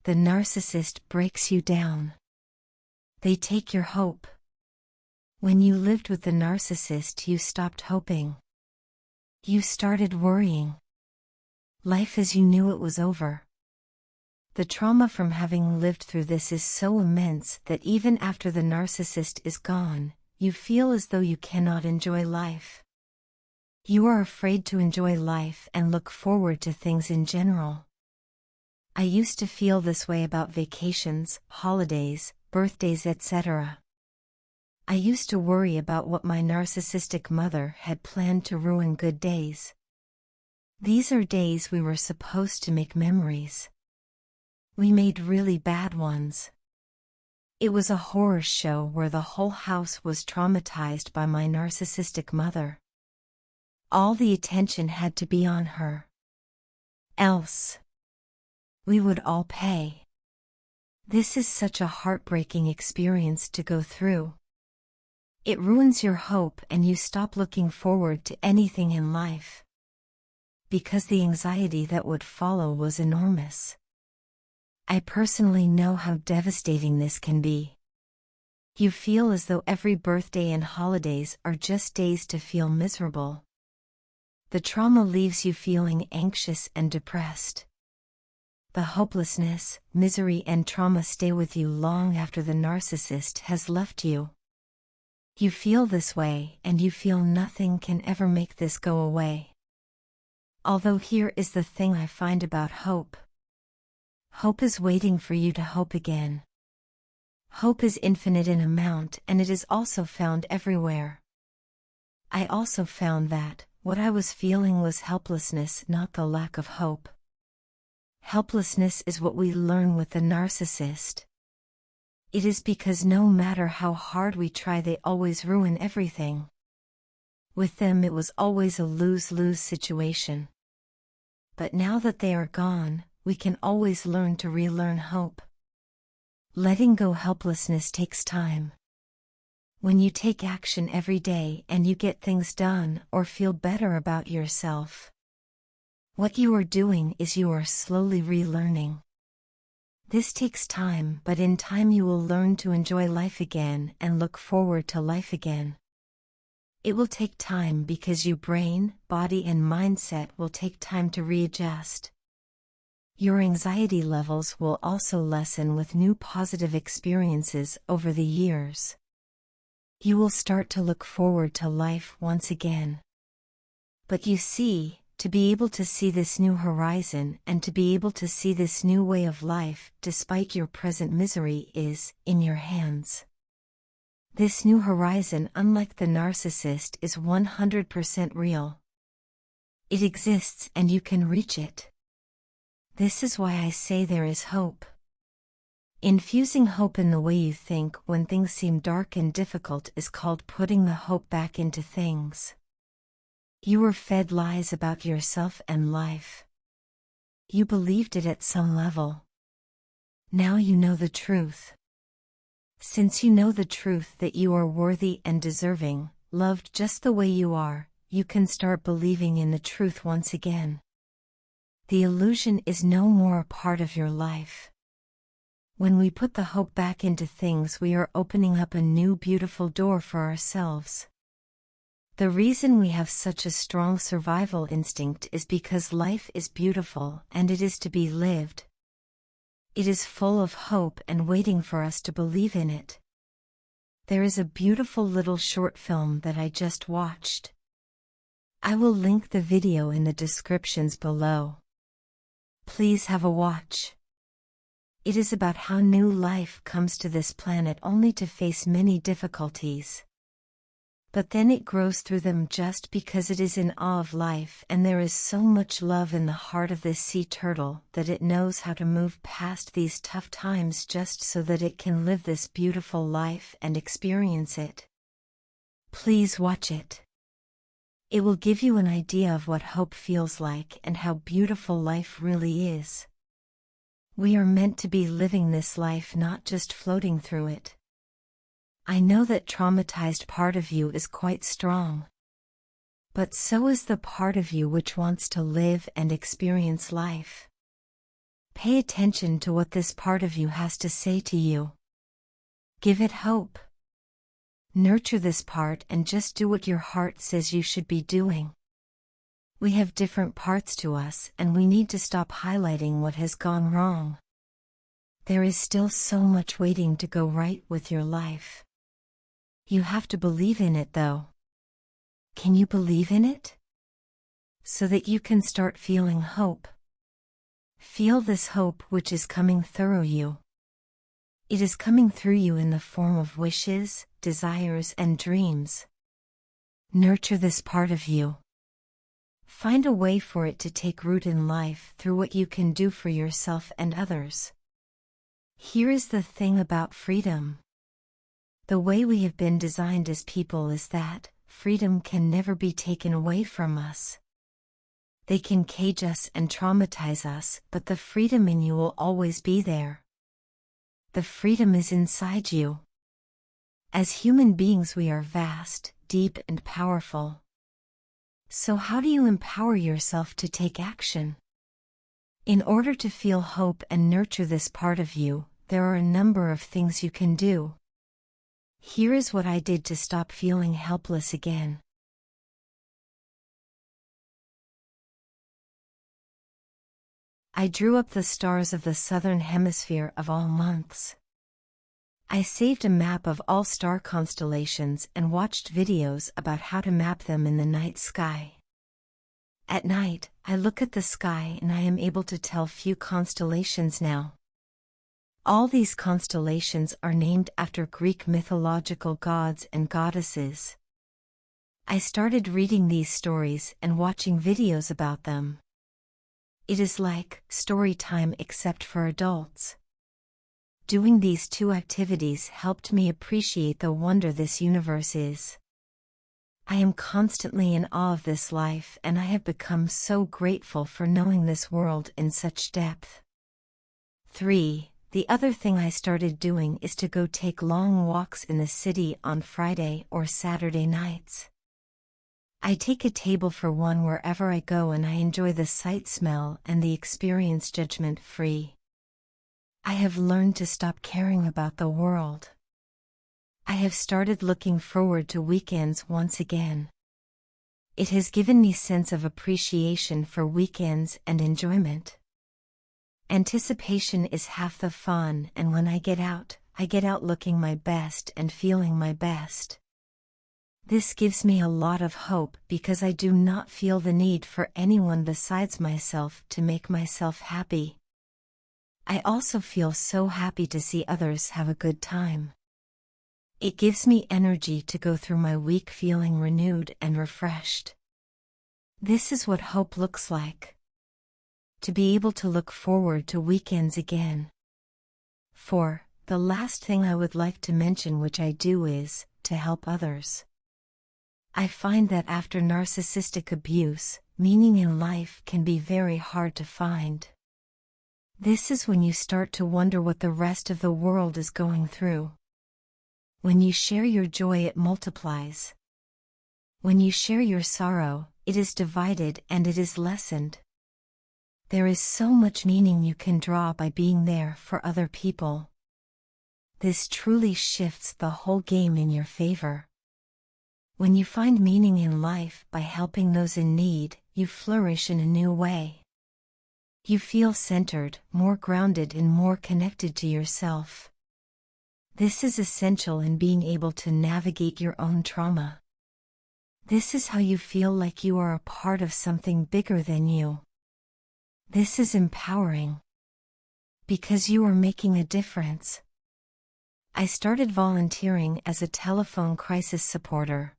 The narcissist breaks you down. They take your hope. When you lived with the narcissist, you stopped hoping. You started worrying. Life as you knew it was over. The trauma from having lived through this is so immense that even after the narcissist is gone, you feel as though you cannot enjoy life. You are afraid to enjoy life and look forward to things in general. I used to feel this way about vacations, holidays, birthdays, etc. I used to worry about what my narcissistic mother had planned to ruin good days. These are days we were supposed to make memories. We made really bad ones. It was a horror show where the whole house was traumatized by my narcissistic mother. All the attention had to be on her. Else we would all pay. This is such a heartbreaking experience to go through. It ruins your hope and you stop looking forward to anything in life. Because the anxiety that would follow was enormous. I personally know how devastating this can be. You feel as though every birthday and holidays are just days to feel miserable. The trauma leaves you feeling anxious and depressed. The hopelessness, misery and trauma stay with you long after the narcissist has left you. You feel this way and you feel nothing can ever make this go away. Although here is the thing I find about hope. Hope is waiting for you to hope again. Hope is infinite in amount and it is also found everywhere. I also found that what I was feeling was helplessness, not the lack of hope. Helplessness is what we learn with the narcissist. It is because no matter how hard we try, they always ruin everything. With them it was always a lose-lose situation. But now that they are gone, we can always learn to relearn hope. Letting go helplessness takes time. When you take action every day and you get things done or feel better about yourself, what you are doing is you are slowly relearning. This takes time, but in time you will learn to enjoy life again and look forward to life again. It will take time because your brain, body and mindset will take time to readjust. Your anxiety levels will also lessen with new positive experiences over the years. You will start to look forward to life once again. But you see, to be able to see this new horizon and to be able to see this new way of life despite your present misery is in your hands. This new horizon, unlike the narcissist, is 100% real. It exists and you can reach it. This is why I say there is hope. Infusing hope in the way you think when things seem dark and difficult is called putting the hope back into things. You were fed lies about yourself and life. You believed it at some level. Now you know the truth. Since you know the truth that you are worthy and deserving, loved just the way you are, you can start believing in the truth once again. The illusion is no more a part of your life. When we put the hope back into things, we are opening up a new beautiful door for ourselves. The reason we have such a strong survival instinct is because life is beautiful and it is to be lived. It is full of hope and waiting for us to believe in it. There is a beautiful little short film that I just watched. I will link the video in the descriptions below. Please have a watch. It is about how new life comes to this planet only to face many difficulties. But then it grows through them just because it is in awe of life, and there is so much love in the heart of this sea turtle that it knows how to move past these tough times just so that it can live this beautiful life and experience it. Please watch it. It will give you an idea of what hope feels like and how beautiful life really is. We are meant to be living this life, not just floating through it. I know that traumatized part of you is quite strong. But so is the part of you which wants to live and experience life. Pay attention to what this part of you has to say to you. Give it hope. Nurture this part and just do what your heart says you should be doing. We have different parts to us and we need to stop highlighting what has gone wrong. There is still so much waiting to go right with your life. You have to believe in it though. Can you believe in it? So that you can start feeling hope. Feel this hope which is coming through you. It is coming through you in the form of wishes, desires, and dreams. Nurture this part of you. Find a way for it to take root in life through what you can do for yourself and others. Here is the thing about freedom. The way we have been designed as people is that freedom can never be taken away from us. They can cage us and traumatize us, but the freedom in you will always be there. The freedom is inside you. As human beings we are vast, deep and powerful. So how do you empower yourself to take action? In order to feel hope and nurture this part of you, there are a number of things you can do. Here is what I did to stop feeling helpless again. I drew up the stars of the southern hemisphere of all months. I saved a map of all star constellations and watched videos about how to map them in the night sky. At night, I look at the sky and I am able to tell few constellations now. All these constellations are named after Greek mythological gods and goddesses. I started reading these stories and watching videos about them. It is like story time except for adults. Doing these two activities helped me appreciate the wonder this universe is. I am constantly in awe of this life and I have become so grateful for knowing this world in such depth. 3. The other thing I started doing is to go take long walks in the city on Friday or Saturday nights. I take a table for one wherever I go and I enjoy the sight, smell, and the experience judgment-free. I have learned to stop caring about the world. I have started looking forward to weekends once again. It has given me sense of appreciation for weekends and enjoyment. Anticipation is half the fun, and when I get out looking my best and feeling my best. This gives me a lot of hope because I do not feel the need for anyone besides myself to make myself happy. I also feel so happy to see others have a good time. It gives me energy to go through my week feeling renewed and refreshed. This is what hope looks like. To be able to look forward to weekends again. 4. The last thing I would like to mention, which I do, is to help others. I find that after narcissistic abuse, meaning in life can be very hard to find. This is when you start to wonder what the rest of the world is going through. When you share your joy, it multiplies. When you share your sorrow, it is divided and it is lessened. There is so much meaning you can draw by being there for other people. This truly shifts the whole game in your favor. When you find meaning in life by helping those in need, you flourish in a new way. You feel centered, more grounded, and more connected to yourself. This is essential in being able to navigate your own trauma. This is how you feel like you are a part of something bigger than you. This is empowering. Because you are making a difference. I started volunteering as a telephone crisis supporter.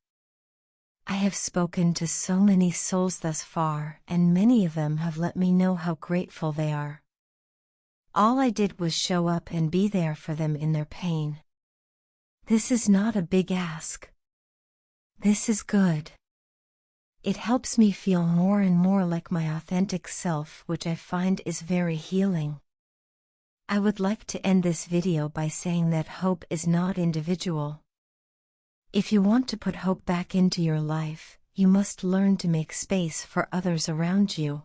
I have spoken to so many souls thus far, and many of them have let me know how grateful they are. All I did was show up and be there for them in their pain. This is not a big ask. This is good. It helps me feel more and more like my authentic self, which I find is very healing. I would like to end this video by saying that hope is not individual. If you want to put hope back into your life, you must learn to make space for others around you.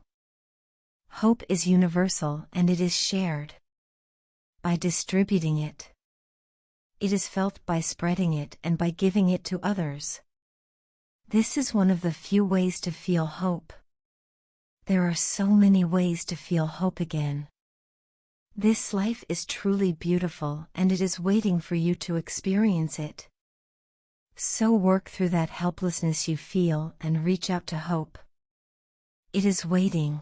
Hope is universal and it is shared. By distributing it. It is felt by spreading it and by giving it to others. This is one of the few ways to feel hope. There are so many ways to feel hope again. This life is truly beautiful and it is waiting for you to experience it. So work through that helplessness you feel and reach out to hope. It is waiting.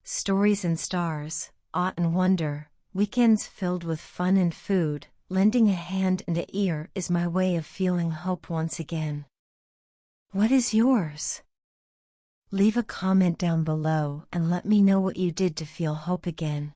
Stories and stars, awe and wonder, weekends filled with fun and food, lending a hand and an ear is my way of feeling hope once again. What is yours? Leave a comment down below and let me know what you did to feel hope again.